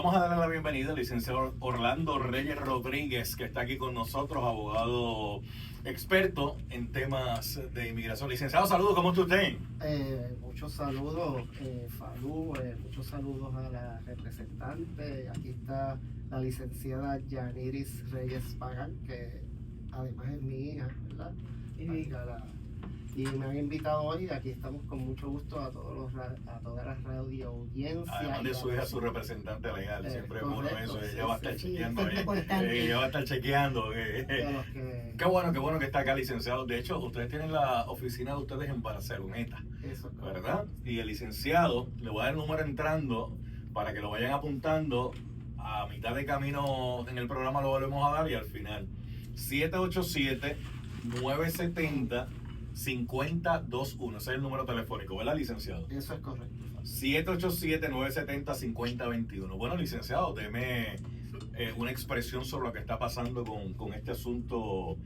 Vamos a darle la bienvenida al licenciado Orlando Reyes Rodríguez, que está aquí con nosotros, abogado experto en temas de inmigración. Licenciado, saludos, ¿cómo está usted? Muchos saludos, Falú, muchos saludos a la representante. Aquí está la licenciada Yaniris Reyes Pagan, que además es mi hija, ¿verdad? Y me han invitado hoy, aquí estamos con mucho gusto a todas las radio audiencias. Además de su hija, su representante legal, siempre es bueno eso, ella va a estar chequeando. Importante. Ella va a estar chequeando. Qué bueno que está acá, licenciado. De hecho, ustedes tienen la oficina de ustedes en Barceloneta, Eso es correcto. ¿verdad? Y el licenciado, le voy a dar el número entrando para que lo vayan apuntando. A mitad de camino en el programa lo volvemos a dar y al final. 787-970-5021. Ese es el número telefónico, ¿verdad, licenciado? Eso es correcto. 787-970-5021. Bueno, licenciado, deme una expresión sobre lo que está pasando con este asunto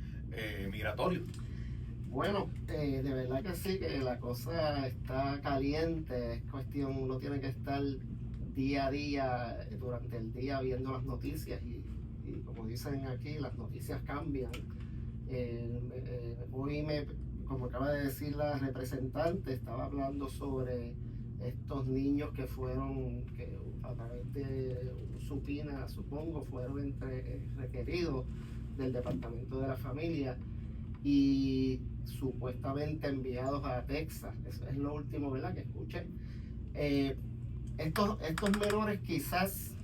migratorio. Bueno, de verdad que sí, que la cosa está caliente, es cuestión, uno tiene que estar día a día, durante el día viendo las noticias y como dicen aquí, las noticias cambian. Hoy, como acaba de decir la representante, estaba hablando sobre estos niños que a través de supina, supongo, fueron requeridos del Departamento de la Familia y supuestamente enviados a Texas. Eso es lo último, ¿verdad?, que escuché. Estos menores quizás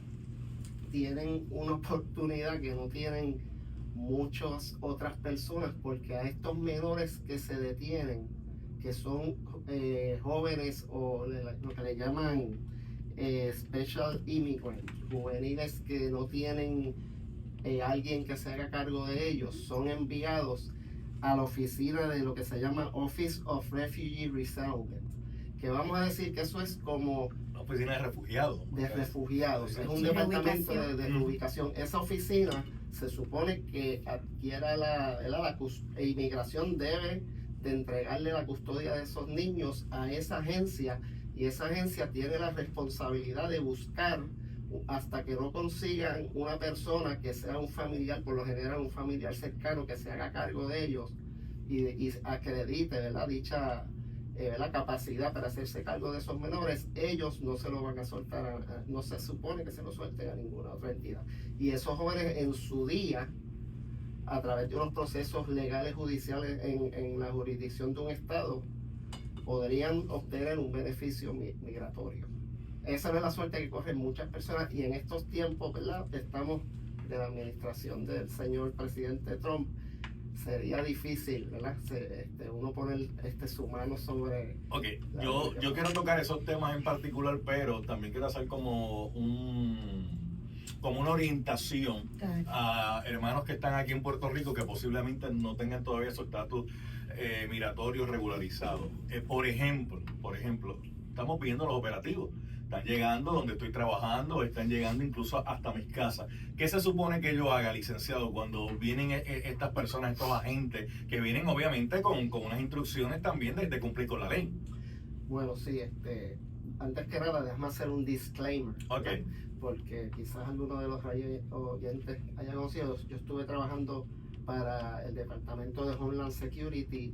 tienen una oportunidad que no tienen muchas otras personas, porque a estos menores que se detienen, que son jóvenes o lo que le llaman special immigrants, juveniles que no tienen alguien que se haga cargo de ellos, son enviados a la oficina de lo que se llama Office of Refugee Resettlement, que vamos a decir que eso es como La oficina de refugiados. es un departamento de reubicación. Esa oficina se supone que adquiera la inmigración debe de entregarle la custodia de esos niños a esa agencia, y esa agencia tiene la responsabilidad de buscar hasta que no consigan una persona que sea un familiar, por lo general un familiar cercano, que se haga cargo de ellos y acredite, ¿verdad?, dicha la capacidad para hacerse cargo de esos menores. Ellos no se lo van a soltar, no se supone que se lo suelten a ninguna otra entidad. Y esos jóvenes en su día, a través de unos procesos legales judiciales en la jurisdicción de un estado, podrían obtener un beneficio migratorio. Esa no es la suerte que corren muchas personas, y en estos tiempos, ¿verdad?, estamos de la administración del señor presidente Trump, sería difícil, ¿verdad?, uno poner su mano sobre... Ok, yo quiero tocar esos temas en particular, pero también quiero hacer como una orientación a hermanos que están aquí en Puerto Rico que posiblemente no tengan todavía su estatus migratorio regularizado. Por ejemplo, estamos viendo los operativos. Están llegando donde estoy trabajando, están llegando incluso hasta mis casas. ¿Qué se supone que yo haga, licenciado, cuando vienen estas personas, estos agentes, que vienen obviamente con unas instrucciones también de cumplir con la ley? Bueno, sí, antes que nada, déjame hacer un disclaimer. Ok. ¿Verdad? Porque quizás alguno de los oyentes haya conocido. Yo estuve trabajando para el Departamento de Homeland Security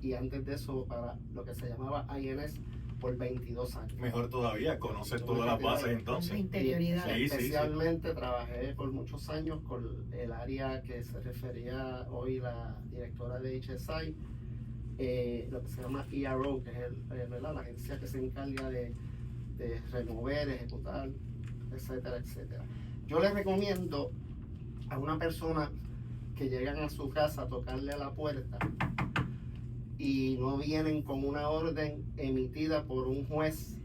y antes de eso para lo que se llamaba INS por 22 años. Mejor todavía, conocer todas las bases entonces. La interioridad. Sí. Especialmente trabajé por muchos años con el área que se refería hoy la directora de HSI, lo que se llama ERO, que es la agencia que se encarga de remover, ejecutar, etcétera, etcétera. Yo les recomiendo a una persona que llegan a su casa a tocarle a la puerta y no vienen con una orden emitida por un juez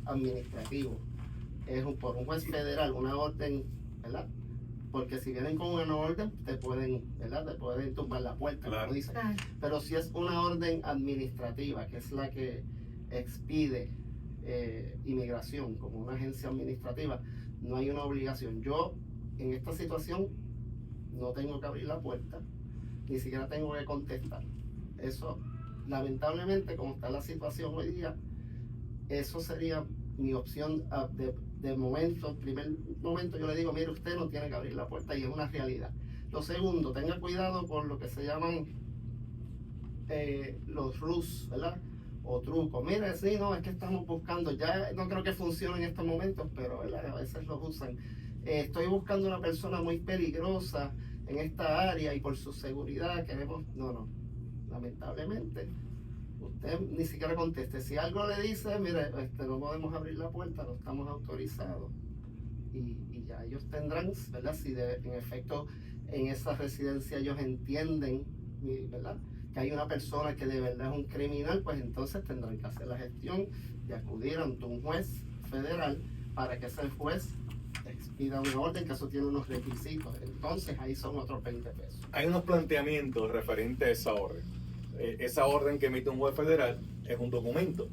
administrativo, por un juez federal, una orden, ¿verdad? Porque si vienen con una orden te pueden tumbar la puerta, claro, como dicen. Pero si es una orden administrativa, que es la que expide inmigración como una agencia administrativa, no hay una obligación. Yo en esta situación no tengo que abrir la puerta, ni siquiera tengo que contestar. Eso, lamentablemente, como está la situación hoy día, eso sería mi opción de momento, primer momento yo le digo, mire, usted no tiene que abrir la puerta y es una realidad. Lo segundo, tenga cuidado con lo que se llaman los rules, ¿verdad? O trucos. Mire, sí, no, es que estamos buscando, ya no creo que funcione en estos momentos, pero ¿verdad? A veces los usan. Estoy buscando una persona muy peligrosa en esta área y por su seguridad queremos... No, lamentablemente usted ni siquiera conteste. Si algo le dice, mire, no podemos abrir la puerta, no estamos autorizados, y ya ellos tendrán, ¿verdad? Si en efecto en esa residencia ellos entienden, ¿verdad?, que hay una persona que de verdad es un criminal, pues entonces tendrán que hacer la gestión de acudir ante un juez federal para que ese juez expida una orden, que eso tiene unos requisitos. Entonces ahí son otros 20 pesos. Hay unos planteamientos referentes a esa orden. Esa orden que emite un juez federal es un documento.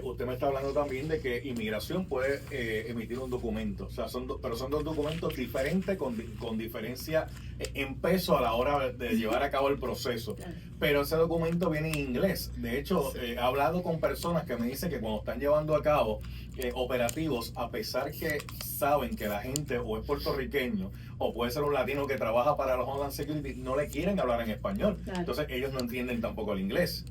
Usted me está hablando también de que inmigración puede emitir un documento, o sea, pero son dos documentos diferentes con diferencia en peso a la hora de llevar a cabo el proceso. Pero ese documento viene en inglés. De hecho, he hablado con personas que me dicen que cuando están llevando a cabo operativos, a pesar que saben que la gente o es puertorriqueño o puede ser un latino que trabaja para los Homeland Security, no le quieren hablar en español. Entonces ellos no entienden tampoco el inglés.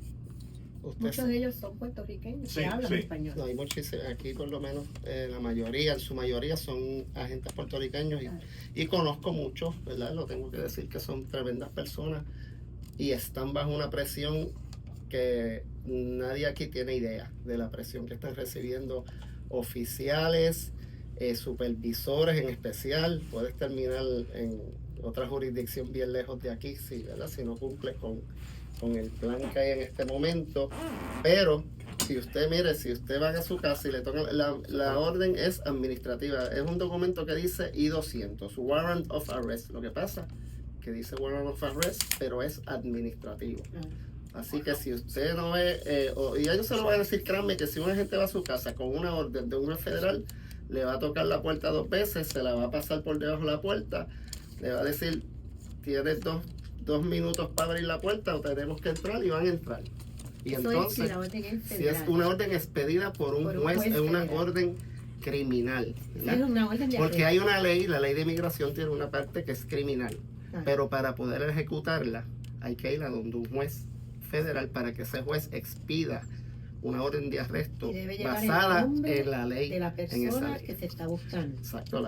Muchos de ellos son puertorriqueños que hablan español. No, hay muchísimos, aquí por lo menos la mayoría, en su mayoría son agentes puertorriqueños, y conozco muchos, ¿verdad? Lo tengo que decir, que son tremendas personas y están bajo una presión que nadie aquí tiene idea de la presión que están recibiendo oficiales, supervisores en especial. Puedes terminar en otra jurisdicción bien lejos de aquí, sí, ¿verdad? Si no cumples con el plan que hay en este momento. Pero si usted va a su casa y le toca, la orden es administrativa, es un documento que dice I-200, Warrant of Arrest. Lo que pasa que dice Warrant of Arrest, pero es administrativo. Así que si usted no ve, y ellos se lo van a decir, créanme, que si una gente va a su casa con una orden de un juez federal, le va a tocar la puerta 2 veces, se la va a pasar por debajo de la puerta, le va a decir, tienes 2 minutos para abrir la puerta o tenemos que entrar, y van a entrar. Y eso entonces, si es una orden expedida por un juez, es una orden criminal. Es una orden de porque hay una ley, la ley de inmigración tiene una parte que es criminal, pero para poder ejecutarla hay que ir a donde un juez federal para que ese juez expida una orden de arresto basada en la ley de la persona que se está buscando. Exacto,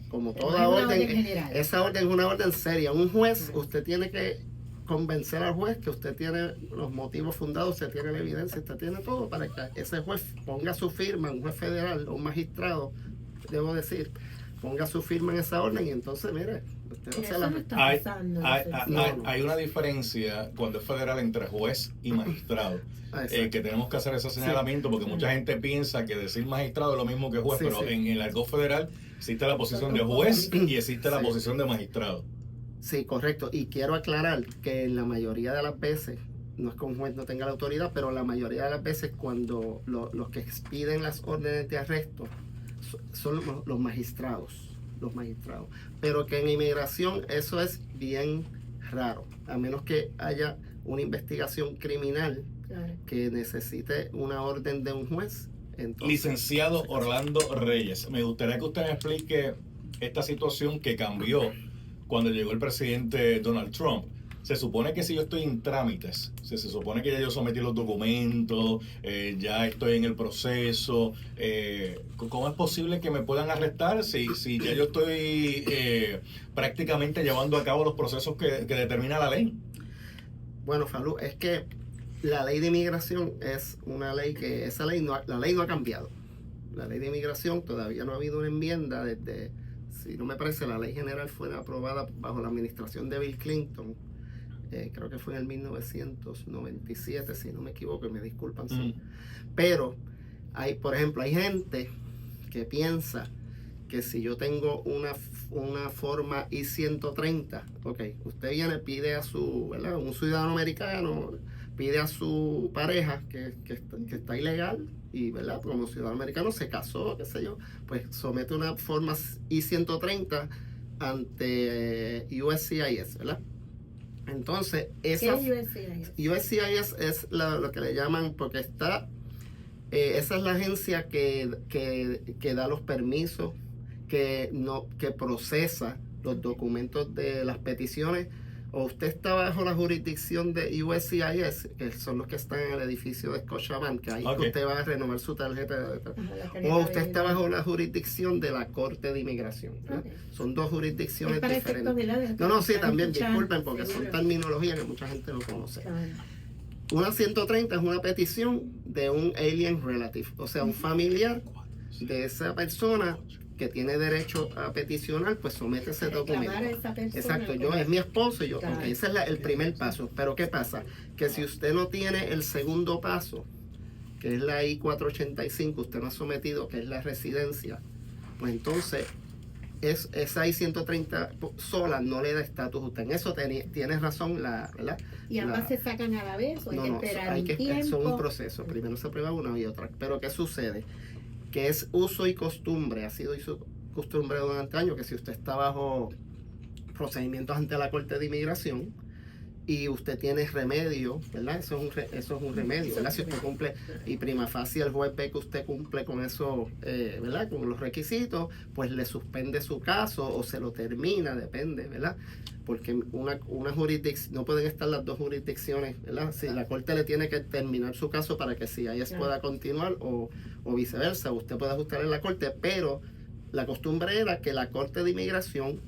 como toda orden, esa orden es una orden seria. Un juez, usted tiene que convencer al juez que usted tiene los motivos fundados, usted tiene la evidencia, usted tiene todo para que ese juez ponga su firma, un juez federal o un magistrado, debo decir, ponga su firma en esa orden, y entonces, mire, usted no se la... Hay una diferencia cuando es federal entre juez y magistrado. Que tenemos que hacer ese señalamiento, porque mucha gente piensa que decir magistrado es lo mismo que juez, pero en el argot federal existe la posición de juez y existe la posición de magistrado. Sí, correcto. Y quiero aclarar que en la mayoría de las veces, no es que un juez no tenga la autoridad, pero la mayoría de las veces cuando los que expiden las órdenes de arresto son los magistrados. Pero que en inmigración eso es bien raro, a menos que haya una investigación criminal que necesite una orden de un juez. Entonces, licenciado Orlando Reyes, me gustaría que usted me explique esta situación que cambió cuando llegó el presidente Donald Trump. Se supone que si yo estoy en trámites, se supone que ya yo sometí los documentos, ya estoy en el proceso, ¿cómo es posible que me puedan arrestar si ya yo estoy prácticamente llevando a cabo los procesos que determina la ley? Bueno, Falú, es que la ley de inmigración es una ley que, la ley no ha cambiado. La ley de inmigración todavía no ha habido una enmienda desde, si no me parece, la ley general fue aprobada bajo la administración de Bill Clinton. Creo que fue en el 1997, si no me equivoco, y me disculpan. Sí. Pero, por ejemplo, hay gente que piensa que si yo tengo una forma I-130, usted viene, pide a su, ¿verdad?, un ciudadano americano, pide a su pareja que está ilegal, y, ¿verdad?, como ciudadano americano se casó, qué sé yo, pues somete una forma I-130 ante USCIS, ¿verdad? Entonces, esa USCIS es lo que le llaman, porque está esa es la agencia que da los permisos, que procesa los documentos de las peticiones. O usted está bajo la jurisdicción de USCIS, que son los que están en el edificio de Scotiabank, que ahí usted va a renovar su tarjeta. O usted está bajo la jurisdicción de la Corte de Inmigración. Son dos jurisdicciones diferentes. No, sí, también, disculpen, porque son terminologías que mucha gente no conoce. Una 130 es una petición de un alien relative, o sea, un familiar de esa persona que tiene derecho a peticionar, pues somete ese documento. Exacto, es mi esposo y yo. Claro, ese es el primer paso. Pero ¿qué pasa? Que si usted no tiene el segundo paso, que es la I-485, usted no ha sometido, que es la residencia, pues entonces esa I-130 sola no le da estatus a usted. En eso tiene razón, ¿verdad? ¿Y ambas se sacan a la vez o hay que esperar un tiempo? Son un proceso. Primero se prueba una y otra. Pero ¿qué sucede? Que es uso y costumbre, ha sido costumbre durante años, que si usted está bajo procedimientos ante la Corte de Inmigración y usted tiene remedio, ¿verdad? Eso es un remedio, ¿verdad? Si usted cumple y prima facie el juez ve que usted cumple con eso, ¿verdad? Con los requisitos, pues le suspende su caso o se lo termina, depende, ¿verdad? Porque una jurisdicción, no pueden estar las dos jurisdicciones, ¿verdad? Si la Corte le tiene que terminar su caso para que CIS pueda continuar o viceversa, usted puede ajustar en la Corte, pero la costumbre era que la Corte de Inmigración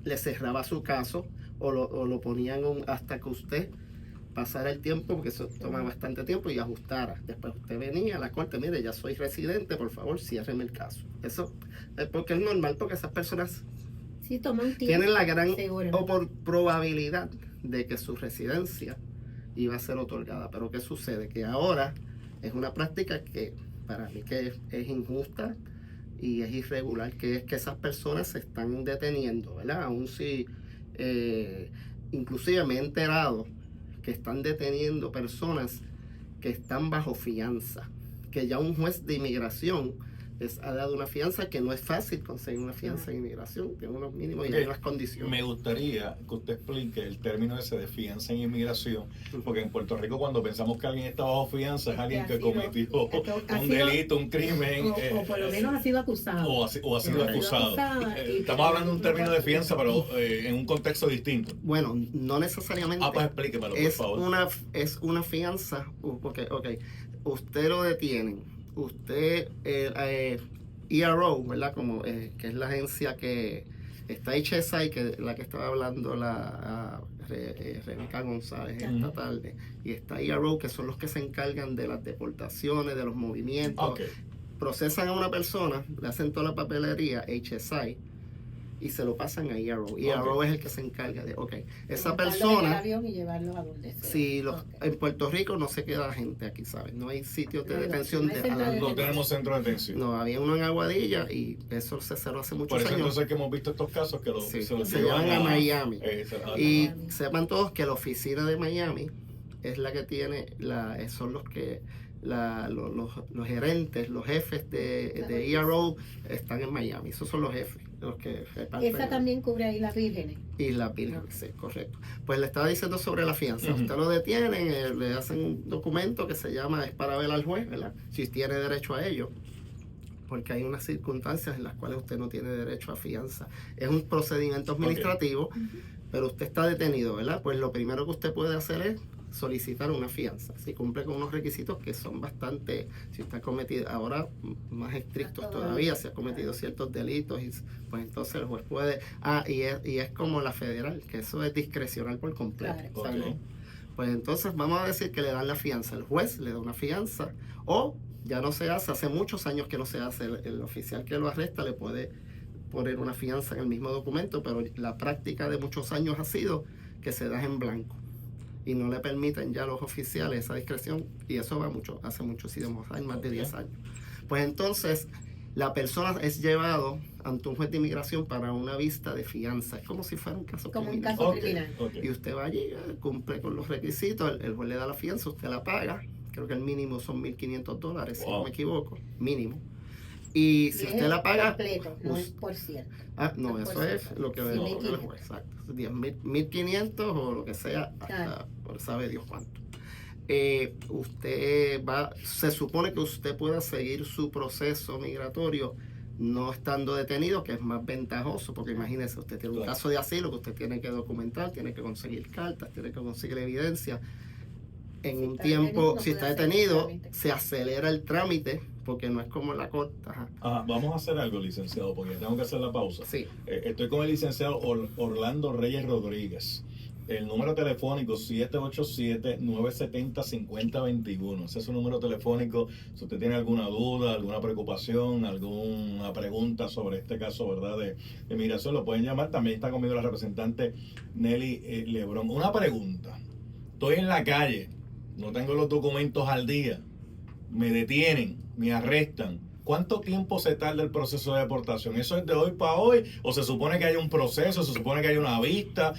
le cerraba su caso o lo ponían hasta que usted pasara el tiempo, porque eso toma bastante tiempo, y ajustara. Después usted venía a la Corte, mire, ya soy residente, por favor, ciérreme el caso. Eso es porque es normal, porque esas personas tienen la gran probabilidad de que su residencia iba a ser otorgada. Pero ¿qué sucede? Que ahora es una práctica que para mí que es injusta y es irregular, que es que esas personas se están deteniendo, ¿verdad? Aún si, inclusive me he enterado que están deteniendo personas que están bajo fianza, que ya un juez de inmigración les ha dado una fianza, que no es fácil conseguir una fianza en inmigración, tiene unos mínimos y hay unas condiciones. Me gustaría que usted explique el término ese de fianza en inmigración, porque en Puerto Rico cuando pensamos que alguien está bajo fianza es alguien que cometió un delito, un crimen. O por lo menos ha sido acusado. O ha sido acusado. Estamos hablando de un término de fianza, pero en un contexto distinto. Bueno, no necesariamente. Pues explíquemelo, por favor. Es una fianza, porque, usted lo detienen. Usted, ERO, ¿verdad? Como, que es la agencia que está HSI, que es la que estaba hablando Rebeca González esta tarde, y está ERO, que son los que se encargan de las deportaciones, de los movimientos. Procesan a una persona, le hacen toda la papelería, HSI, y se lo pasan a ERO. ERO es el que se encarga de, esa persona, en Puerto Rico no se queda gente aquí, ¿sabes? No hay sitios de detención. No tenemos centro de detención. No, había uno en Aguadilla y eso se cerró hace muchos años. Por eso entonces que hemos visto estos casos que se llevan a Miami. Y sepan todos que la oficina de Miami es la que tiene, son los que los gerentes, los jefes de ERO están en Miami. Esos son los jefes, los que reparten. Esa también cubre ahí las vírgenes. Y las vírgenes, sí, correcto. Pues le estaba diciendo sobre la fianza. Usted lo detienen, le hacen un documento que se llama, es para ver al juez, ¿verdad? Si tiene derecho a ello. Porque hay unas circunstancias en las cuales usted no tiene derecho a fianza. Es un procedimiento administrativo, pero usted está detenido, ¿verdad? Pues lo primero que usted puede hacer es solicitar una fianza, si cumple con unos requisitos que son bastante, si usted ha cometido, ahora más estrictos todavía, si ha cometido ciertos delitos, pues entonces el juez puede, y es como la federal, que eso es discrecional por completo. Pues entonces vamos a decir que le dan la fianza, el juez le da una fianza, o ya no se hace muchos años que no se hace, el oficial que lo arresta le puede poner una fianza en el mismo documento, pero la práctica de muchos años ha sido que se da en blanco y no le permiten ya a los oficiales esa discreción, y eso va hace muchísimos años, más de 10 años. Pues entonces la persona es llevado ante un juez de inmigración para una vista de fianza, es como si fuera un caso criminal. Como un caso criminal. Y usted va allí, cumple con los requisitos, el juez le da la fianza, usted la paga, creo que el mínimo son $1,500, si no me equivoco, mínimo. Y si usted la paga... Completo, no es por ciento. No, eso es lo que el juez, exacto. $1,500 o lo que sea, hasta por sabe Dios cuánto. se supone que usted pueda seguir su proceso migratorio no estando detenido, que es más ventajoso, porque imagínese, usted tiene un caso de asilo que usted tiene que documentar, tiene que conseguir cartas, tiene que conseguir evidencia. En un tiempo, si está detenido, se acelera el trámite, porque no es como en la corte. Vamos a hacer algo, licenciado, porque tengo que hacer la pausa. Sí. Estoy con el licenciado Orlando Reyes Rodríguez. El número telefónico 787-970-5021. Ese es su número telefónico. Si usted tiene alguna duda, alguna preocupación, alguna pregunta sobre este caso, ¿verdad?, de migración, lo pueden llamar. También está conmigo la representante Nelly Lebrón. Una pregunta. Estoy en la calle, no tengo los documentos al día, me detienen, me arrestan. ¿Cuánto tiempo se tarda el proceso de deportación? ¿Eso es de hoy para hoy? ¿O se supone que hay un proceso? ¿Se supone que hay una vista?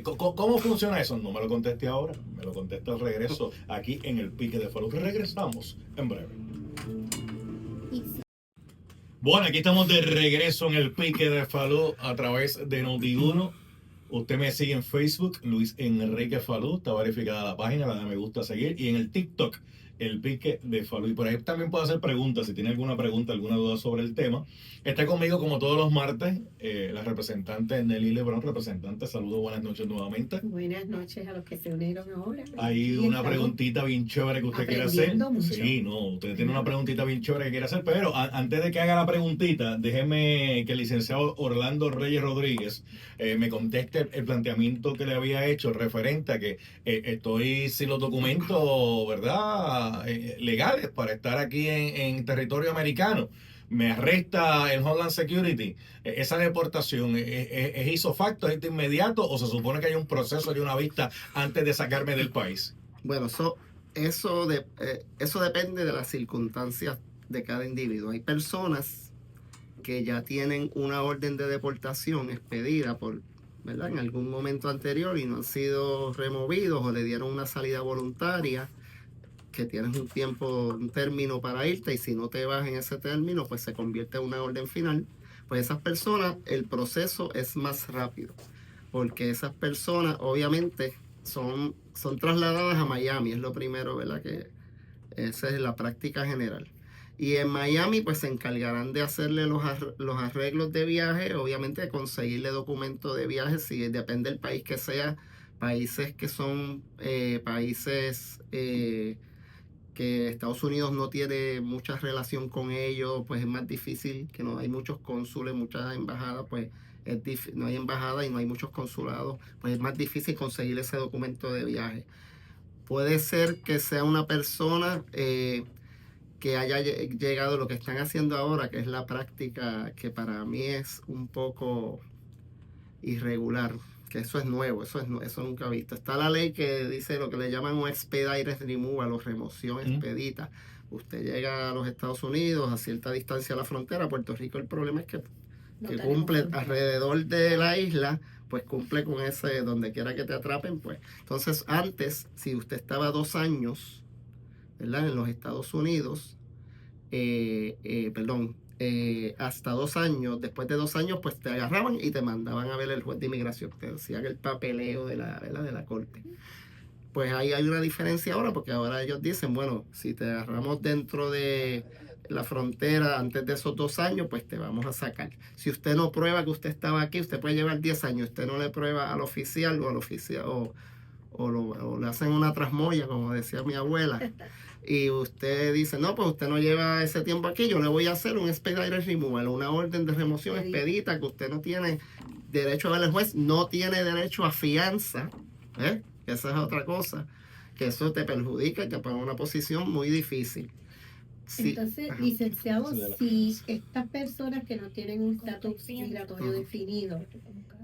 ¿Cómo funciona eso? No me lo conteste ahora. Me lo contesta al regreso aquí en el Pique de Falú. Regresamos en breve. Bueno, aquí estamos de regreso en el Pique de Falú a través de Noti1. Usted me sigue en Facebook, Luis Enrique Falú. Está verificada la página, la de me gusta seguir. Y en el TikTok, el Pique de Falú. Y por ahí también puede hacer preguntas, si tiene alguna pregunta, alguna duda sobre el tema. Está conmigo como todos los martes la representante Nelly Lebrón. Representante, saludos, buenas noches nuevamente. Buenas noches a los que se unieron ahora. Hay una preguntita bien chévere que usted quiere hacer. Mucho. Sí, no, usted tiene una preguntita bien chévere que quiere hacer, pero antes de que haga la preguntita, déjeme que el licenciado Orlando Reyes Rodríguez me conteste el planteamiento que le había hecho referente a que estoy sin los documentos, ¿verdad?, legales para estar aquí en territorio americano. Me arresta el Homeland Security. ¿Esa deportación es ipso facto, es de inmediato, o se supone que hay un proceso y una vista antes de sacarme del país? Bueno, eso depende de las circunstancias de cada individuo. Hay personas que ya tienen una orden de deportación expedida ¿verdad?, en algún momento anterior y no han sido removidos o le dieron una salida voluntaria, que tienes un término para irte, y si no te vas en ese término, pues se convierte en una orden final. Pues esas personas, el proceso es más rápido, porque esas personas obviamente son trasladadas a Miami, es lo primero, ¿verdad?, que esa es la práctica general. Y en Miami pues se encargarán de hacerle los arreglos de viaje, obviamente de conseguirle documentos de viaje, si depende del país que sea. Países que son países que Estados Unidos no tiene mucha relación con ellos, pues es más difícil, que no hay muchos cónsules, muchas embajadas, pues no hay embajada y no hay muchos consulados, pues es más difícil conseguir ese documento de viaje. Puede ser que sea una persona que haya llegado, lo que están haciendo ahora, que es la práctica que para mí es un poco irregular, que eso es nuevo, eso nunca he visto. Está la ley que dice lo que le llaman un expedited removal o remoción expedita. Usted llega a los Estados Unidos a cierta distancia a la frontera. Puerto Rico, el problema es que cumple alrededor de la isla, pues cumple con ese, donde quiera que te atrapen, pues. Entonces, antes, si usted estaba 2 años, ¿verdad?, en los Estados Unidos, hasta 2 años, después de 2 años, pues te agarraban y te mandaban a ver el juez de inmigración, te hacían el papeleo de la corte. Pues ahí hay una diferencia ahora, porque ahora ellos dicen, bueno, si te agarramos dentro de la frontera antes de esos 2 años, pues te vamos a sacar. Si usted no prueba que usted estaba aquí, usted puede llevar 10 años, usted no le prueba al oficial o le hacen una trasmoya, como decía mi abuela, y usted dice, no, pues usted no lleva ese tiempo aquí, yo le voy a hacer un expedited removal, una orden de remoción expedita, que usted no tiene derecho a ver el juez, no tiene derecho a fianza, esa es otra cosa, que eso te perjudica y te pone en una posición muy difícil. Sí. Entonces, licenciado, si estas personas que no tienen un estatus migratorio definido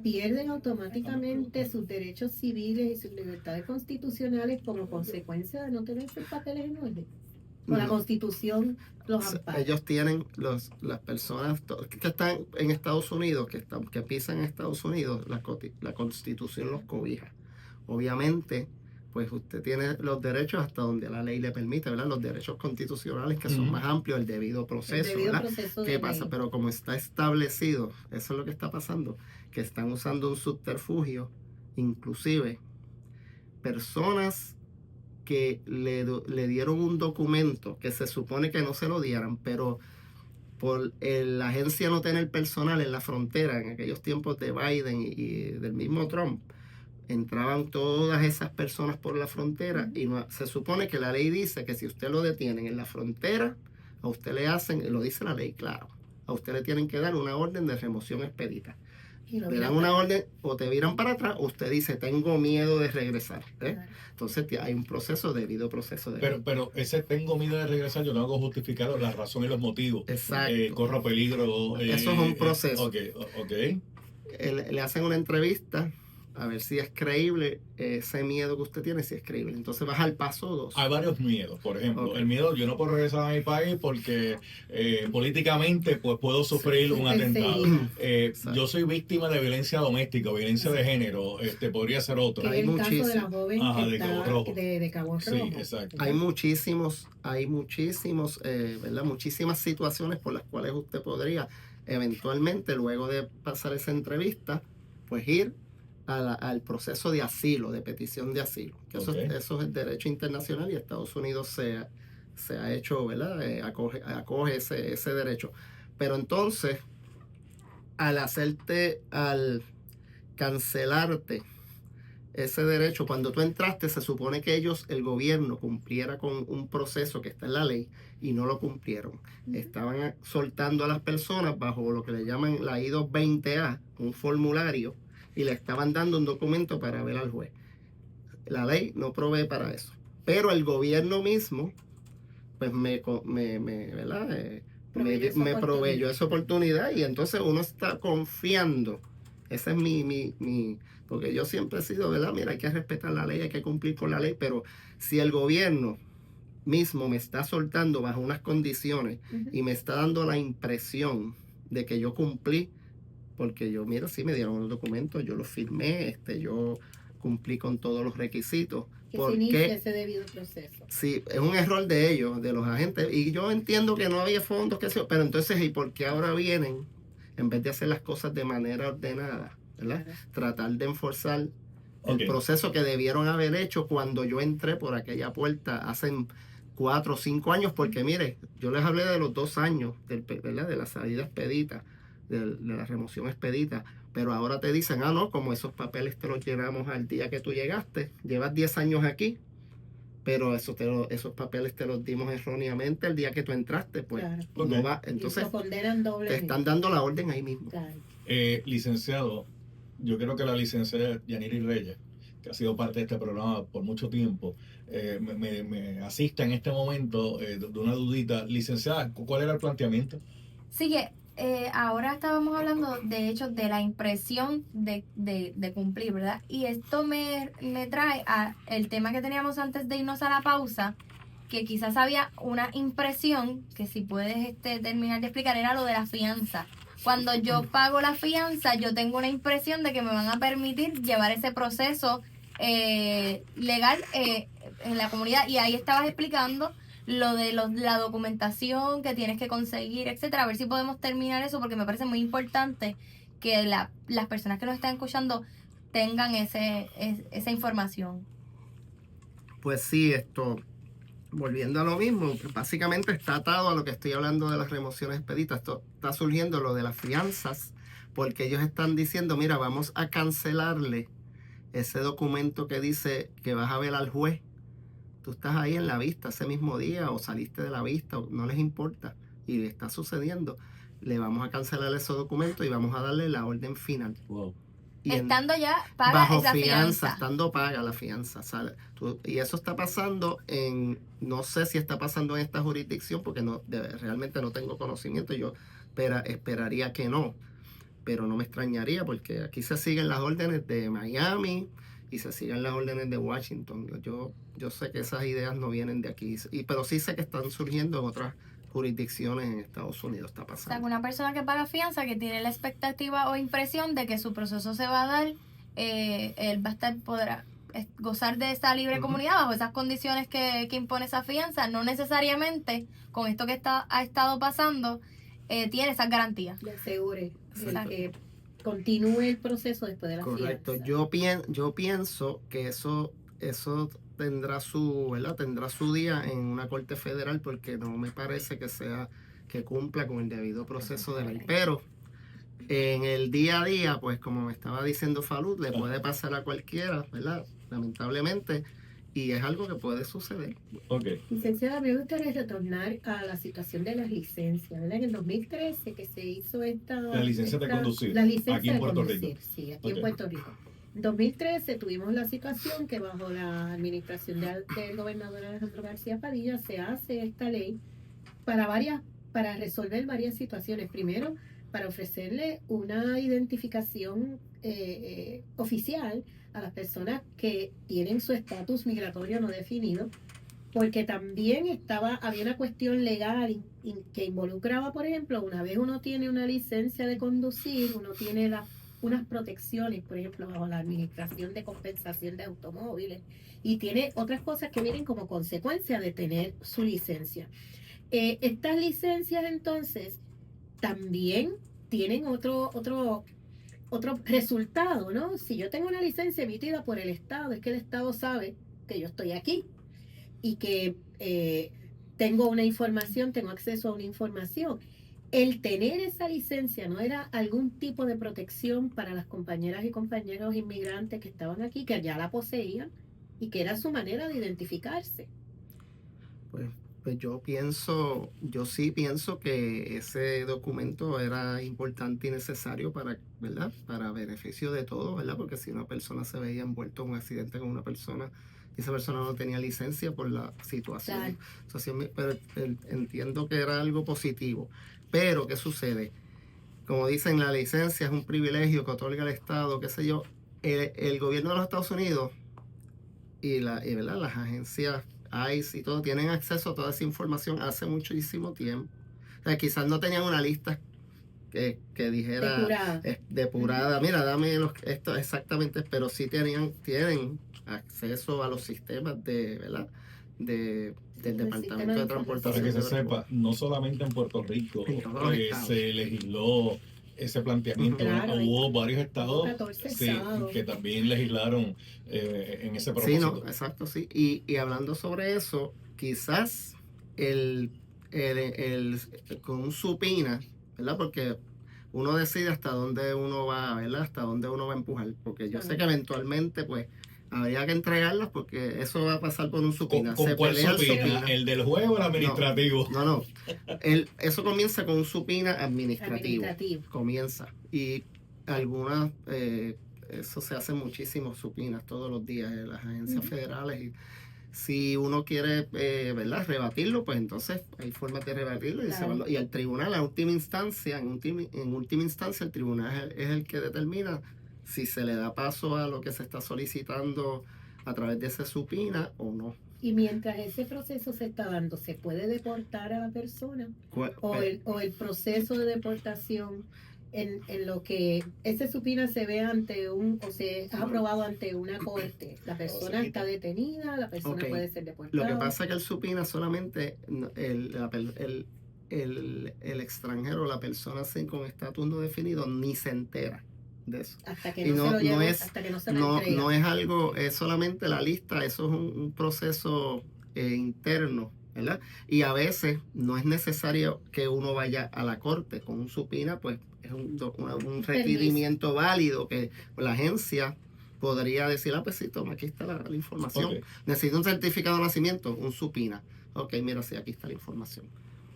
pierden automáticamente sus derechos civiles y sus libertades constitucionales como consecuencia de no tener sus papeles en orden, o la Constitución los ampara. Ellos tienen, las personas que están en Estados Unidos, que pisan en Estados Unidos, la Constitución los cobija. Obviamente, pues usted tiene los derechos hasta donde la ley le permite, ¿verdad? Los derechos constitucionales, que son más amplios, el debido proceso, ¿verdad? ¿Qué pasa? Pero como está establecido, eso es lo que está pasando, que están usando un subterfugio, inclusive personas que le dieron un documento que se supone que no se lo dieran, pero por la agencia no tener personal en la frontera en aquellos tiempos de Biden y del mismo Trump, entraban todas esas personas por la frontera y se supone que la ley dice que si usted lo detienen en la frontera, a usted le hacen, lo dice la ley, claro, a usted le tienen que dar una orden de remoción expedita. Le dan una orden, o te viran para atrás, o usted dice, tengo miedo de regresar. Claro. Entonces hay un debido proceso de pero ese tengo miedo de regresar, yo tengo que justificar la razón y los motivos. Exacto. Corro peligro. Eso es un proceso. Ok. Le hacen una entrevista a ver si es creíble ese miedo que usted tiene, si es creíble. Entonces vas al paso 2. Hay varios miedos, por ejemplo, el miedo, yo no puedo regresar a mi país porque políticamente pues puedo sufrir un atentado. Yo soy víctima de violencia doméstica, violencia de género, podría ser otro. Hay el caso de la joven de Cabo Rojo. De Cabo Rojo. Sí, exacto. Hay muchísimas situaciones por las cuales usted podría eventualmente, luego de pasar esa entrevista, pues ir al proceso de asilo, de petición de asilo. Que eso es el derecho internacional y Estados Unidos se ha hecho, ¿verdad? Acoge ese derecho. Pero entonces, al cancelarte ese derecho, cuando tú entraste, se supone que el gobierno cumpliera con un proceso que está en la ley y no lo cumplieron. Estaban soltando a las personas bajo lo que le llaman la I-220A, un formulario, y le estaban dando un documento para ver al juez. La ley no provee para eso. Pero el gobierno mismo, pues me proveyó esa oportunidad y entonces uno está confiando. Ese es mi porque yo siempre he sido, ¿verdad? Mira, hay que respetar la ley, hay que cumplir con la ley, pero si el gobierno mismo me está soltando bajo unas condiciones y me está dando la impresión de que yo cumplí, porque yo, mira, sí me dieron los documentos, yo los firmé, yo cumplí con todos los requisitos. Que se inicie ese debido proceso. Sí, es un error de ellos, de los agentes, y yo entiendo que no había fondos, pero entonces, ¿y por qué ahora vienen, en vez de hacer las cosas de manera ordenada, ¿verdad? Claro. Tratar de enforzar el proceso que debieron haber hecho cuando yo entré por aquella puerta hace 4 o 5 años, porque mire, yo les hablé de los 2 años, ¿verdad? De la salida expedita, de la remoción expedita, pero ahora te dicen, no, como esos papeles te los llenamos al día que tú llegaste, llevas 10 años aquí, pero esos papeles te los dimos erróneamente el día que tú entraste, pues claro. No va, entonces te están dando la orden ahí mismo. Claro. Licenciado, yo creo que la licenciada Yaniri Reyes, que ha sido parte de este programa por mucho tiempo, me asista en este momento de una dudita. Licenciada, ¿cuál era el planteamiento? Sí, ahora estábamos hablando, de hecho, de la impresión de cumplir, ¿verdad? Y esto me trae a el tema que teníamos antes de irnos a la pausa, que quizás había una impresión, que si puedes terminar de explicar, era lo de la fianza. Cuando yo pago la fianza, yo tengo una impresión de que me van a permitir llevar ese proceso legal en la comunidad. Y ahí estabas explicando lo de la documentación que tienes que conseguir, etcétera. A ver si podemos terminar eso, porque me parece muy importante que las personas que nos están escuchando tengan esa información. Pues sí, volviendo a lo mismo, básicamente está atado a lo que estoy hablando de las remociones expeditas. Esto está surgiendo lo de las fianzas, porque ellos están diciendo, mira, vamos a cancelarle ese documento que dice que vas a ver al juez. Tú estás ahí en la vista ese mismo día o saliste de la vista, no les importa y está sucediendo. Le vamos a cancelar ese documento y vamos a darle la orden final. Wow. Y estando ya paga bajo esa fianza, estando paga la fianza. Y eso está pasando no sé si está pasando en esta jurisdicción porque realmente no tengo conocimiento. Yo esperaría que no, pero no me extrañaría porque aquí se siguen las órdenes de Miami y se siguen las órdenes de Washington. Yo sé que esas ideas no vienen de aquí, pero sí sé que están surgiendo en otras jurisdicciones en Estados Unidos. Está pasando. O sea, una persona que paga fianza, que tiene la expectativa o impresión de que su proceso se va a dar, él va a podrá gozar de esa libre comunidad bajo esas condiciones que impone esa fianza. No necesariamente con esto que ha estado pasando tiene esas garantías. Le asegure que continúe el proceso después de la fianza. Correcto. Yo pienso que eso eso tendrá su día en una corte federal, porque no me parece que cumpla con el debido proceso de ley. Pero en el día a día, pues como me estaba diciendo Falud, le puede pasar a cualquiera, ¿verdad? Lamentablemente, y es algo que puede suceder. Okay. Licenciada, me gustaría retornar a la situación de las licencias, ¿verdad? En el 2013 que se hizo la licencia de conducir aquí en Puerto Rico. Sí, aquí en Puerto Rico. En 2013 tuvimos la situación que bajo la administración del gobernador Alejandro García Padilla se hace esta ley para resolver varias situaciones. Primero, para ofrecerle una identificación oficial a las personas que tienen su estatus migratorio no definido, porque también había una cuestión legal que involucraba, por ejemplo, una vez uno tiene una licencia de conducir, uno tiene unas protecciones, por ejemplo, bajo la administración de compensación de automóviles, y tiene otras cosas que vienen como consecuencia de tener su licencia. Estas licencias entonces también tienen otro resultado, ¿no? Si yo tengo una licencia emitida por el Estado, es que el Estado sabe que yo estoy aquí y que tengo acceso a una información. El tener esa licencia no era algún tipo de protección para las compañeras y compañeros inmigrantes que estaban aquí, que ya la poseían y que era su manera de identificarse. Pues yo sí pienso que ese documento era importante y necesario para, ¿verdad? Para beneficio de todos, ¿verdad? Porque si una persona se veía envuelta en un accidente con una persona y esa persona no tenía licencia por la situación. Claro. Pero entiendo que era algo positivo. Pero, ¿qué sucede? Como dicen, la licencia es un privilegio que otorga el Estado, qué sé yo. El gobierno de los Estados Unidos ¿verdad? Las agencias ICE y todo tienen acceso a toda esa información hace muchísimo tiempo. O sea, quizás no tenían una lista que dijera depurada. Mira, dame esto exactamente, pero sí tienen acceso a los sistemas ¿verdad? Del Departamento de Transportación. Para que se sepa, no solamente en Puerto Rico se legisló ese planteamiento. Claro, hubo varios estados que también legislaron en ese propósito. Sí, no, exacto, sí. Y hablando sobre eso, quizás con un supina, ¿verdad? Porque uno decide hasta dónde uno va, ¿verdad? Hasta dónde uno va a empujar. Porque yo sé que eventualmente, pues, habría que entregarlas porque eso va a pasar por un supina. ¿Con cuál supina? ¿El del juego o el administrativo? No. Eso comienza con un supina administrativo. Comienza. Y algunas, eso se hace muchísimos supinas todos los días en las agencias federales. Y si uno quiere, ¿verdad? Rebatirlo, pues entonces hay formas de rebatirlo. Claro. Y el tribunal, en última instancia, el tribunal es el que determina si se le da paso a lo que se está solicitando a través de ese supina o no. Y mientras ese proceso se está dando, ¿se puede deportar a la persona? ¿O el proceso de deportación en lo que ese supina se ve o se ha aprobado ante una corte? La persona está detenida, la persona puede ser deportada. Lo que pasa es que el supina solamente el extranjero, la persona con estatus no definido, ni se entera de eso. Hasta que no se lo entrega. No es algo, es solamente la lista, eso es un proceso interno, ¿verdad? Y a veces no es necesario que uno vaya a la corte con un supina, pues es un requerimiento válido que la agencia podría decir, pues sí, toma, aquí está la información. Okay. Necesito un certificado de nacimiento, un supina. Ok, mira, sí, aquí está la información.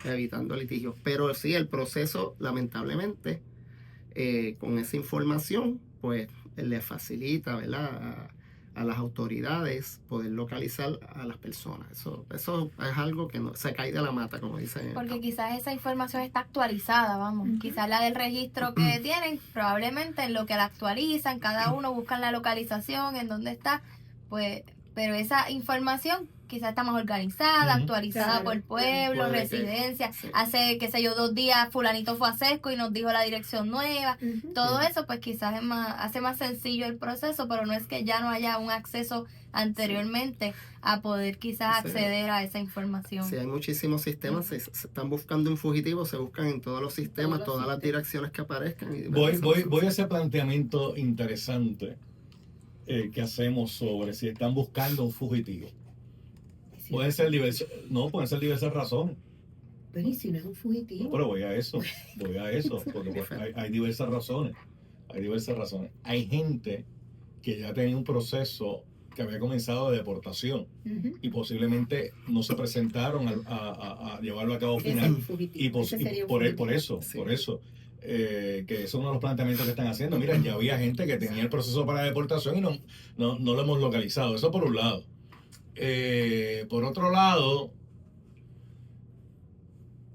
Evitando litigios. Pero sí, el proceso, lamentablemente, con esa información, pues le facilita, ¿verdad? A las autoridades poder localizar a las personas. Eso es algo que no se cae de la mata, como dicen. Porque quizás esa información está actualizada, vamos. Quizás la del registro que tienen, probablemente en lo que la actualizan, cada uno busca la localización, en dónde está, pues, pero esa información quizás está más organizada, actualizada por pueblo, residencia. Sí. Hace, qué sé yo, 2 días fulanito fue a Sesco y nos dijo la dirección nueva. Todo eso, pues quizás hace más sencillo el proceso, pero no es que ya no haya un acceso anteriormente a poder quizás acceder a esa información. Sí, hay muchísimos sistemas. Se están buscando un fugitivo, se buscan en todos los sistemas, todas las direcciones que aparezcan. Voy a ese planteamiento interesante. que hacemos sobre si están buscando un fugitivo. Sí. Pueden ser diversas razones. Pero ¿y si no es un fugitivo? No, pero voy a eso, porque hay diversas razones. Hay gente que ya tenía un proceso que había comenzado de deportación y posiblemente no se presentaron a llevarlo a cabo final. Y por eso, que eso es uno de los planteamientos que están haciendo. Mira, ya había gente que tenía el proceso para deportación y no lo hemos localizado. Eso por un lado. Por otro lado,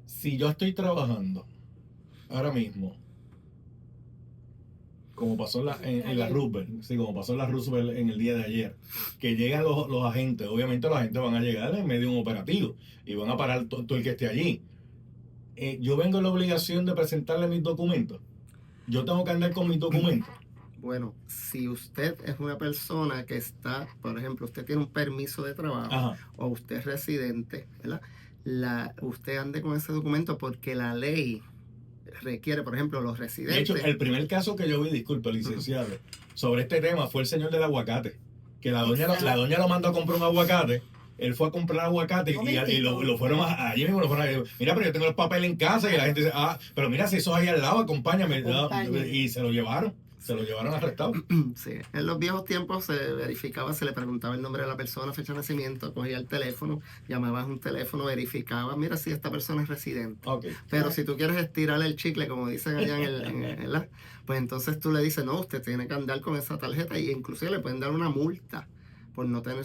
si yo estoy trabajando ahora mismo, como pasó en la Roosevelt, sí, como pasó en la Roosevelt en el día de ayer, que llegan los agentes, obviamente los agentes van a llegar en medio de un operativo y van a parar todo el que esté allí. Yo vengo en la obligación de presentarle mis documentos. Yo tengo que andar con mis documentos. Bueno, si usted es una persona que está, por ejemplo, usted tiene un permiso de trabajo, Ajá. o usted es residente, ¿verdad? Usted ande con ese documento porque la ley requiere, por ejemplo, los residentes. De hecho, el primer caso que yo vi, disculpe, licenciado, sobre este tema fue el señor del aguacate, que la doña lo mandó a comprar un aguacate. Él fue a comprar aguacate y lo fueron allí mismo. Mira, pero yo tengo los papeles en casa y la gente dice, pero mira, si eso es ahí al lado, acompáñame. Y se lo llevaron arrestado. Sí, en los viejos tiempos se verificaba, se le preguntaba el nombre de la persona, fecha de nacimiento, cogía el teléfono, llamabas un teléfono, verificaba, mira si esta persona es residente. Okay. Pero si tú quieres estirar el chicle, como dicen allá pues entonces tú le dices, no, usted tiene que andar con esa tarjeta y inclusive le pueden dar una multa por no tener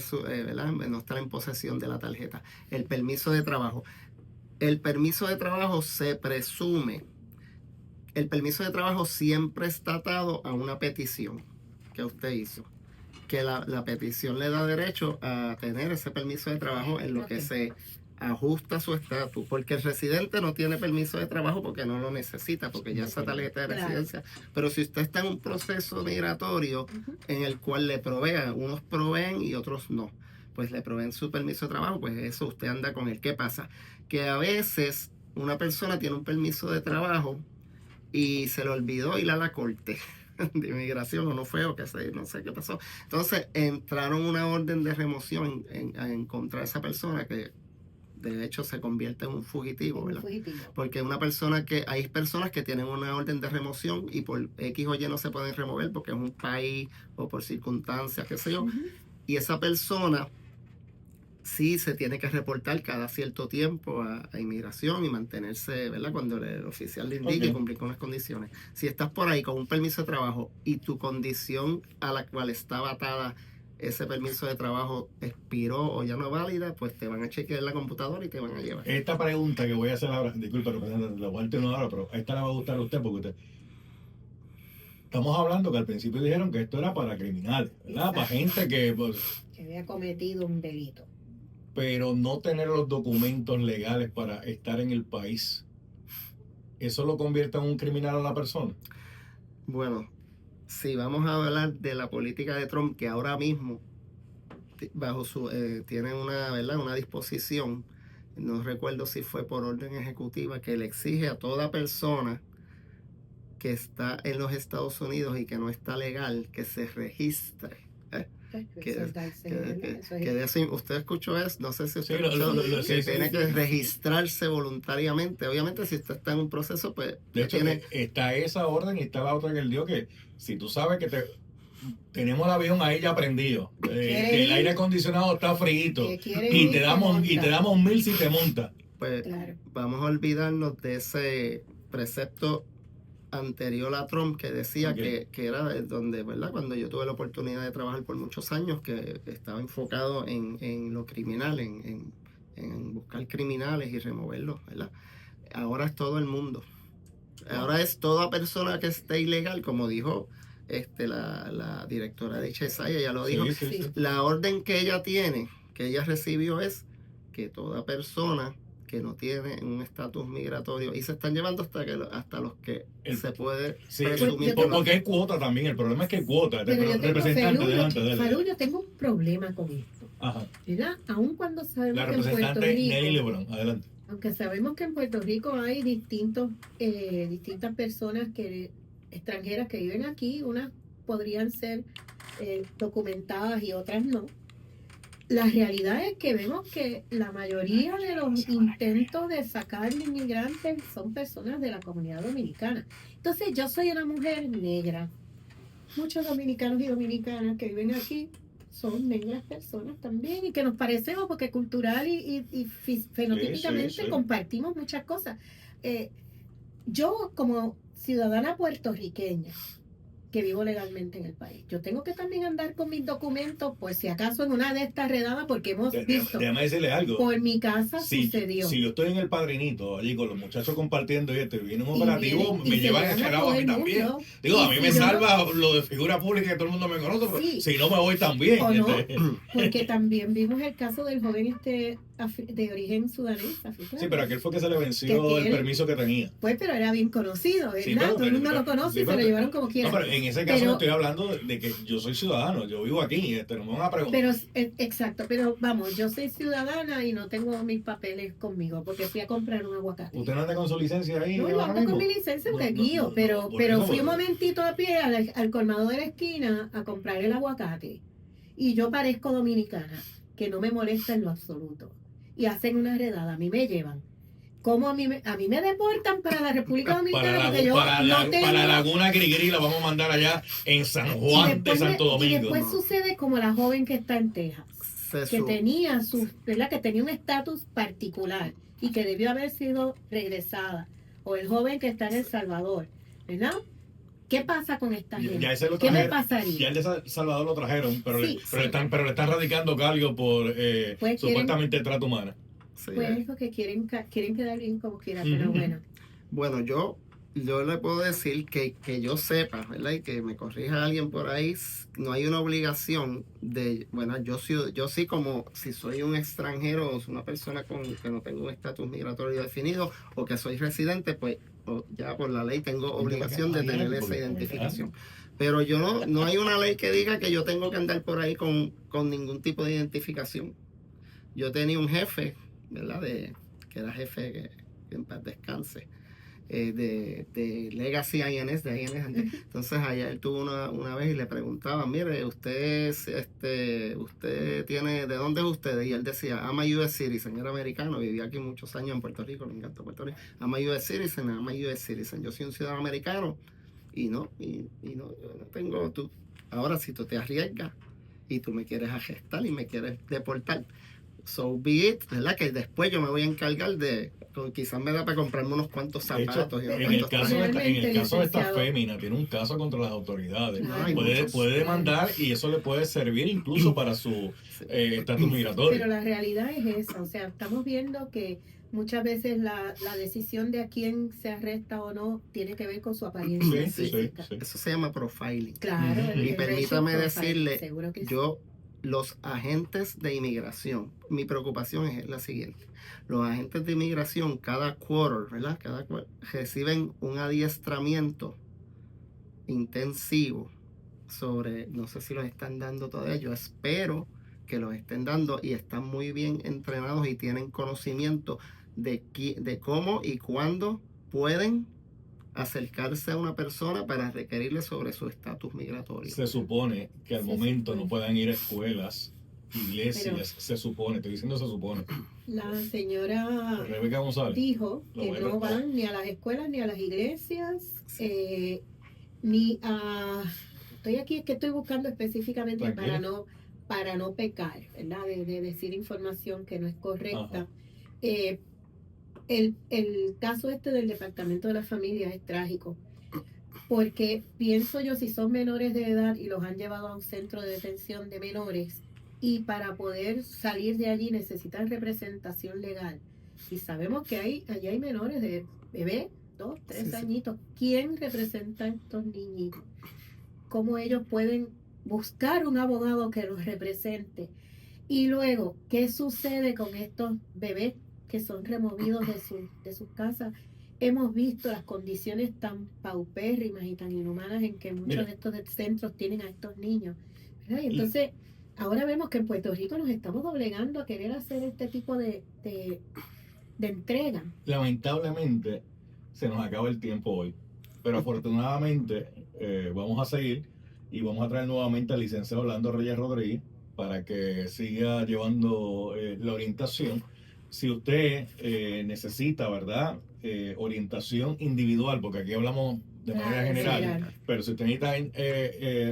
no estar en posesión de la tarjeta. El permiso de trabajo. El permiso de trabajo se presume. El permiso de trabajo siempre está atado a una petición que usted hizo. Que la petición le da derecho a tener ese permiso de trabajo en lo que se ajusta su estatus. Porque el residente no tiene permiso de trabajo porque no lo necesita, porque ya esa tarjeta de residencia. Pero si usted está en un proceso migratorio en el cual le provean, unos proveen y otros no, pues le proveen su permiso de trabajo, pues eso usted anda con él. ¿Qué pasa? Que a veces una persona tiene un permiso de trabajo y se le olvidó ir a la corte de inmigración o no fue o no sé qué pasó. Entonces entraron una orden de remoción en contra de esa persona que de hecho se convierte en un fugitivo, ¿verdad? Porque hay personas que tienen una orden de remoción y por X o Y no se pueden remover porque es un país o por circunstancias, qué sé yo. Y esa persona sí se tiene que reportar cada cierto tiempo a inmigración y mantenerse, ¿verdad? Cuando el oficial le indique y cumplir con las condiciones. Si estás por ahí con un permiso de trabajo y tu condición a la cual estaba atada ese permiso de trabajo expiró o ya no es válida, pues te van a chequear la computadora y te van a llevar. Esta pregunta que voy a hacer ahora, disculpe, representante, la voy a hacer una hora, pero esta le va a gustar a usted porque estamos hablando que al principio dijeron que esto era para criminales, ¿verdad? Para gente que había cometido un delito. Pero no tener los documentos legales para estar en el país, ¿eso lo convierte en un criminal a la persona? Bueno, si vamos a hablar de la política de Trump, que ahora mismo bajo tiene una disposición, no recuerdo si fue por orden ejecutiva, que le exige a toda persona que está en los Estados Unidos y que no está legal que se registre. Usted escuchó eso, no sé si usted escuchó, tiene que registrarse voluntariamente. Obviamente si usted está en un proceso, pues de hecho está esa orden y está la otra que él dio, que si tú sabes que tenemos el avión ahí ya prendido, que el aire acondicionado está frito y te damos 1,000 si te montas, pues vamos a olvidarnos de ese precepto anterior a Trump que decía que era donde, ¿verdad? Cuando yo tuve la oportunidad de trabajar por muchos años, que estaba enfocado en lo criminal, en buscar criminales y removerlos, ¿verdad? Ahora es todo el mundo. Ahora es toda persona que esté ilegal, como dijo la directora de HSI, ella lo dijo. Sí. La orden que ella tiene, que ella recibió, es que toda persona que no tiene un estatus migratorio, y se están llevando hasta los que se puede presumir. Porque hay cuota también, el problema es que hay cuota. Yo tengo un problema con esto. Ajá. ¿Verdad? Aun cuando sabemos la que en Puerto Rico, Nelly Lebron, adelante. Aunque sabemos que en Puerto Rico hay distintas personas extranjeras que viven aquí, unas podrían ser documentadas y otras no. La realidad es que vemos que la mayoría de los intentos de sacar inmigrantes son personas de la comunidad dominicana. Entonces, yo soy una mujer negra. Muchos dominicanos y dominicanas que viven aquí son negras personas también y que nos parecemos porque cultural y fenotípicamente compartimos muchas cosas. Yo como ciudadana puertorriqueña que vivo legalmente en el país, yo tengo que también andar con mis documentos por si acaso en una de estas redadas, porque hemos visto, déjame decirle algo, por mi casa sucedió. Si yo estoy en el Padrinito allí con los muchachos compartiendo y viene un operativo, me llevan ese lado a mí también. Digo, a mí me salva lo de figura pública que todo el mundo me conoce, pero si no me voy también. ¿O no? Porque también vimos el caso del joven de origen sudanés, africano. Sí, pero aquel fue que se le venció el permiso que tenía. Pues, pero era bien conocido, ¿verdad? Todo el mundo lo conoce y se lo llevaron como quiera. No, pero en ese caso estoy hablando de que yo soy ciudadano, yo vivo aquí, no me van a preguntar. Pero, exacto, pero vamos, yo soy ciudadana y no tengo mis papeles conmigo porque fui a comprar un aguacate. ¿Usted no anda con su licencia ahí? No, yo ando con mi licencia de guío, pero fui un momentito a pie al colmado de la esquina a comprar el aguacate. Y yo parezco dominicana, que no me molesta en lo absoluto. Y hacen una redada, a mí me llevan. ¿Cómo a mí me deportan para la República Dominicana? Para Laguna Grigri la vamos a mandar allá en San Juan de Santo Domingo. Y después sucede como la joven que está en Texas, que tenía ¿verdad? Que tenía un estatus particular y que debió haber sido regresada. O el joven que está en El Salvador, ¿verdad? ¿Qué pasa con esta gente? ¿Qué me pasaría? Ya el de Salvador lo trajeron, pero le están radicando cargo por supuestamente trata humana. Sí, pues eso que quieren quedar bien como quieran, pero bueno. Bueno, yo le puedo decir que yo sepa, ¿verdad? Y que me corrija alguien por ahí, no hay una obligación de, bueno, yo sí como si soy un extranjero o una persona que no tengo un estatus migratorio definido o que soy residente, pues ya por la ley tengo obligación de tener esa identificación. Pero yo no hay una ley que diga que yo tengo que andar por ahí con ningún tipo de identificación. Yo tenía un jefe, ¿verdad? Que era jefe, que en paz descanse, de Legacy INS, de INS. Entonces allá él tuvo una vez y le preguntaba, mire, usted tiene, ¿de dónde es usted? Y él decía, I'm a US citizen, era americano, vivía aquí muchos años en Puerto Rico, me encantó Puerto Rico. I'm a US citizen, yo soy un ciudadano americano y no, yo no tengo, ahora si tú te arriesgas y tú me quieres arrestar y me quieres deportar, so be it, ¿verdad? Que después yo me voy a encargar de, quizás me da para comprarme unos cuantos zapatos. De hecho, en el caso de esta fémina, tiene un caso contra las autoridades. Puede demandar y eso le puede servir incluso para su estatus migratorio. Pero la realidad es esa, o sea, estamos viendo que muchas veces la decisión de a quién se arresta o no tiene que ver con su apariencia física. Sí. Eso se llama profiling. Claro. Y permítame decirle, los agentes de inmigración, mi preocupación es la siguiente. Los agentes de inmigración cada quarter, ¿verdad? Reciben un adiestramiento intensivo sobre, no sé si los están dando todavía, yo espero que los estén dando y están muy bien entrenados y tienen conocimiento de cómo y cuándo pueden acercarse a una persona para requerirle sobre su estatus migratorio. Se supone que al momento no puedan ir a escuelas, iglesias, se supone, estoy diciendo se supone. La señora Rebeca González dijo que no van ni a las escuelas ni a las iglesias, ni a... Estoy buscando específicamente para no pecar, ¿verdad? De decir información que no es correcta. El caso del Departamento de la Familia es trágico, porque pienso yo, si son menores de edad y los han llevado a un centro de detención de menores y para poder salir de allí necesitan representación legal, y sabemos que allí hay menores de bebé, 2, 3 añitos. ¿Quién representa a estos niñitos? ¿Cómo ellos pueden buscar un abogado que los represente? Y luego, ¿qué sucede con estos bebés que son removidos de sus casas? Hemos visto las condiciones tan paupérrimas y tan inhumanas en que muchos de estos centros tienen a estos niños, ¿verdad? Y entonces, ahora vemos que en Puerto Rico nos estamos obligando a querer hacer este tipo de entrega. Lamentablemente, se nos acaba el tiempo hoy, pero afortunadamente vamos a seguir y vamos a traer nuevamente al licenciado Orlando Reyes Rodríguez para que siga llevando la orientación. Si usted necesita, ¿verdad? Orientación individual, porque aquí hablamos de manera general, pero si usted necesita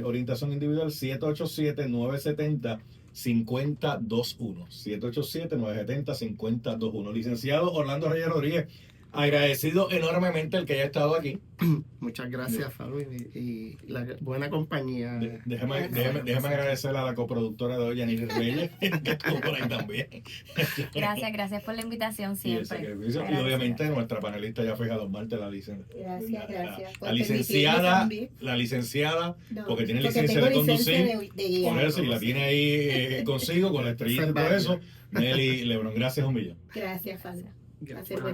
orientación individual, 787-970-5021. 787-970-5021. Licenciado Orlando Reyes Rodríguez, agradecido enormemente el que haya estado aquí. Muchas gracias, Fabi, y la buena compañía. Déjeme agradecerle a la coproductora de hoy, Yanir Reyes, que estuvo por ahí también. Gracias por la invitación siempre. Y obviamente nuestra panelista ya fija los martes, la licenciada. La licenciada, No, porque tiene licencia de conducir, guía. por eso, y la tiene ahí consigo, con la estrellita y todo eso. Nelly Lebron, gracias un millón. Gracias, Fabio. Gracias.